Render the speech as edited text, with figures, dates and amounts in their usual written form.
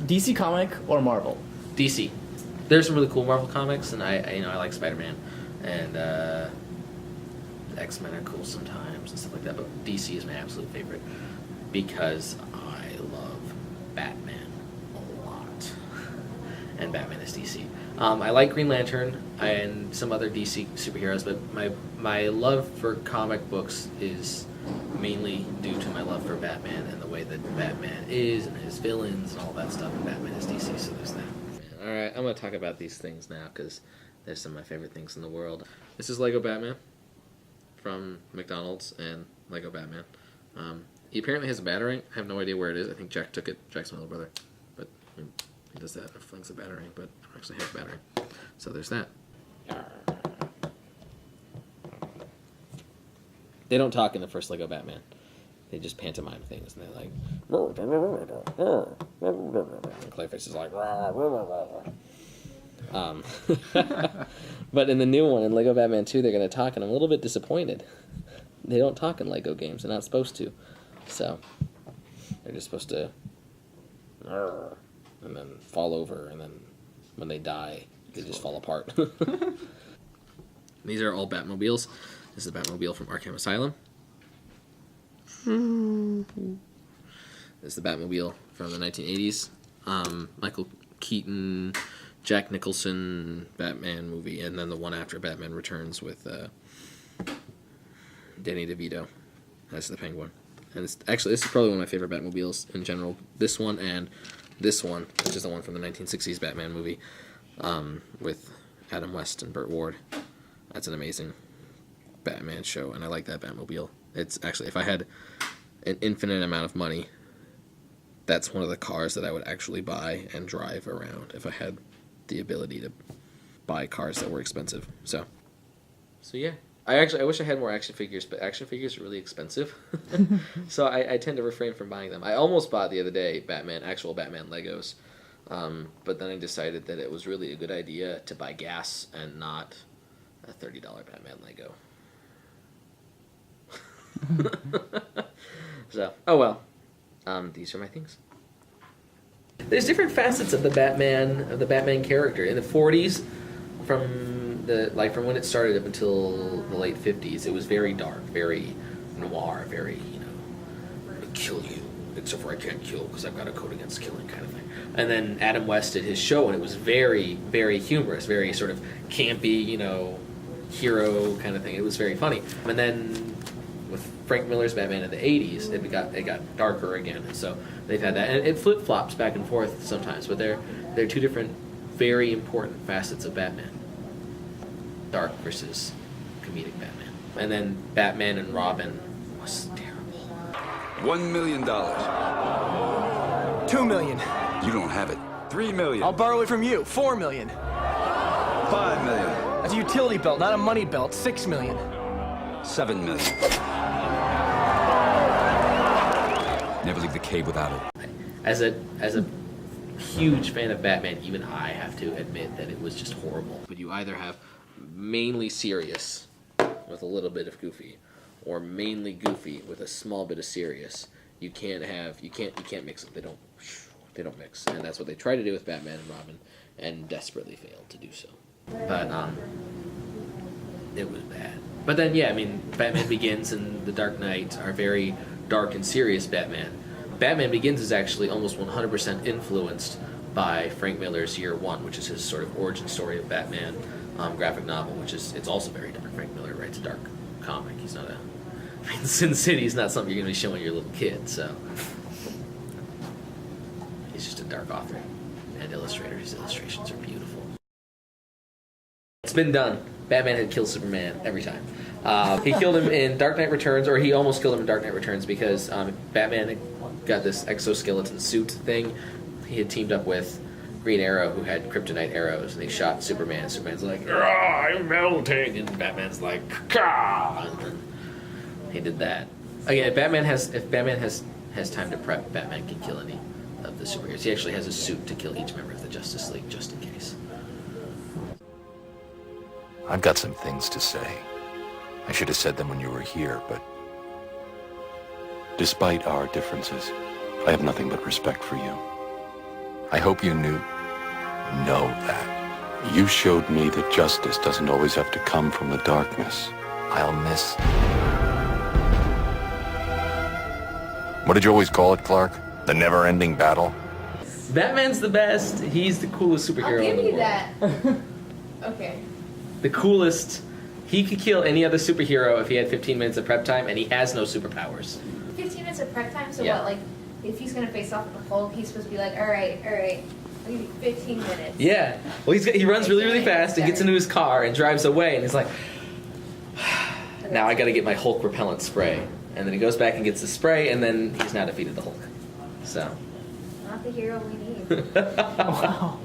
DC comic or Marvel? DC. There's some really cool Marvel comics, and I like Spider-Man, and X-Men are cool sometimes and stuff like that. But DC is my absolute favorite because I love Batman a lot, and Batman is DC. I like Green Lantern and some other DC superheroes, but my love for comic books is mainly due to my love for Batman and the way that Batman is and his villains and all that stuff. And Batman is DC, so there's that. All right, I'm going to talk about these things now because they're some of my favorite things in the world. This is Lego Batman from McDonald's and Lego Batman. He apparently has a Batarang. I have no idea where it is. I think Jack took it. Jack's my little brother. But he does that and flings a Batarang, but I don't actually have a Batarang. So there's that. They don't talk in the first Lego Batman. They just pantomime things, and they're like... And Clayface is like... But in the new one, in Lego Batman 2, they're going to talk, and I'm a little bit disappointed. They don't talk in Lego games. They're not supposed to. So, they're just supposed to... And then fall over, and then when they die, they just fall apart. These are all Batmobiles. This is the Batmobile from Arkham Asylum. This is the Batmobile from the 1980s. Michael Keaton, Jack Nicholson Batman movie, and then the one after Batman Returns with Danny DeVito as the Penguin. And it's, actually, this is probably one of my favorite Batmobiles in general. This one and this one, which is the one from the 1960s Batman movie with Adam West and Burt Ward. That's an amazing Batman show, and I like that Batmobile. It's actually, if I had an infinite amount of money, that's one of the cars that I would actually buy and drive around if I had the ability to buy cars that were expensive. So yeah. I wish I had more action figures, but action figures are really expensive. So I tend to refrain from buying them. I almost bought the other day actual Batman Legos, but then I decided that it was really a good idea to buy gas and not a $30 Batman Lego. So, oh well. These are my things. There's different facets of the Batman character. In the 40s, from when it started up until the late 50s, it was very dark, very noir, very, I'm gonna kill you, except for I can't kill because I've got a code against killing kind of thing. And then Adam West did his show, and it was very, very humorous, very sort of campy, hero kind of thing. It was very funny. And then with Frank Miller's Batman in the 80s, it got darker again, and so they've had that, and it flip-flops back and forth sometimes, but they're two different very important facets of Batman. Dark versus comedic Batman. And then Batman and Robin was terrible. $1 million. $2 million. You don't have it. $3 million. I'll borrow it from you. $4 million. $5 million. That's a utility belt, not a money belt. $6 million. $7 million. Never leave the cave without it. As a huge fan of Batman, even I have to admit that it was just horrible. But you either have mainly serious with a little bit of goofy, or mainly goofy with a small bit of serious. You can't mix them. They don't mix, and that's what they try to do with Batman and Robin, and desperately failed to do so. But it was bad. But then Batman Begins and The Dark Knight are very dark and serious Batman. Batman Begins is actually almost 100% influenced by Frank Miller's Year One, which is his sort of origin story of Batman graphic novel, it's also very dark. Frank Miller writes a dark comic. He's not Sin City is not something you're going to be showing your little kid, so he's just a dark author and illustrator. His illustrations are beautiful. It's been done. Batman had killed Superman every time. He killed him in Dark Knight Returns, or he almost killed him in Dark Knight Returns, because Batman got this exoskeleton suit thing. He had teamed up with Green Arrow, who had kryptonite arrows, and they shot Superman, and Superman's like, I'm melting, and Batman's like, Caw! And then he did that. Again, if Batman has time to prep, Batman can kill any of the superheroes. He actually has a suit to kill each member of the Justice League, just in case. I've got some things to say. I should have said them when you were here, but despite our differences, I have nothing but respect for you. I hope you know that. You showed me that justice doesn't always have to come from the darkness. I'll miss. What did you always call it, Clark? The never-ending battle? Batman's the best. He's the coolest superhero I'll in give the you world. that. Okay. The coolest. He could kill any other superhero if he had 15 minutes of prep time, and he has no superpowers. 15 minutes of prep time, so Yeah. what, like, if he's gonna face off with the Hulk, he's supposed to be like, alright, I'll give you 15 minutes. Yeah. Well, he runs really, really fast and gets into his car and drives away, and he's like, now I gotta get my Hulk repellent spray. And then he goes back and gets the spray, and then he's now defeated the Hulk. So. Not the hero we need. Wow.